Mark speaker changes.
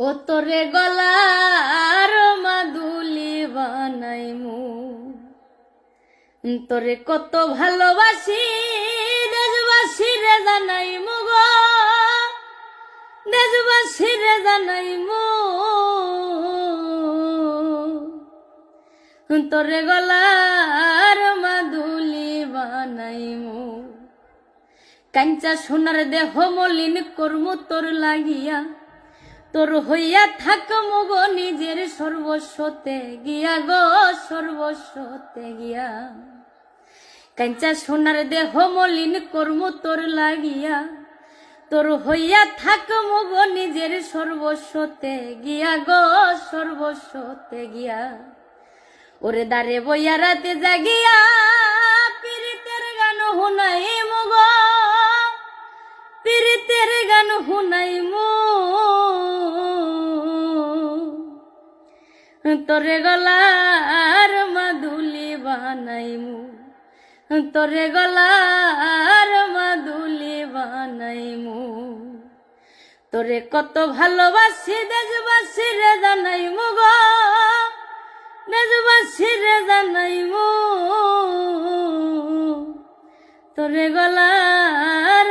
Speaker 1: ও তোরে গলার মাদুলি বানাইমু, তোরে কত ভালোবাসি দেশবাসী রে জানাইমু গো, দেশবাসী রে জানাইমু। তোরে গলার মাদুলি বানাইমু, কাঞ্চা সোনার দেহ মলিন করমু তোর লাগিয়া, তোর হইয়া থাকমু গো নিজের সর্বস্বতে গিয়া গো, সর্বস্বতে গিয়া। কাঞ্চা সোনার দেহ মলিন করমু তোর লাগিয়া, তোর হইয়া থাকমু গো নিজের সর্বস্বতে গিয়া গো, সর্বস্বতে গিয়া। ওরে দারে বইয়া রাতে জাগিয়া পীড়িতের গান হুনাইমু গো, পীড়িতের গান হুনাইমু। তোরে গলার মাদুলি বানাইমু, তোরে গলার মাদুলি বানাইমু। তোরে কত ভালোবাসি দেশবাসী রে জানাইমু গো, দেশবাসী রে জানাইমু। তোরে গলার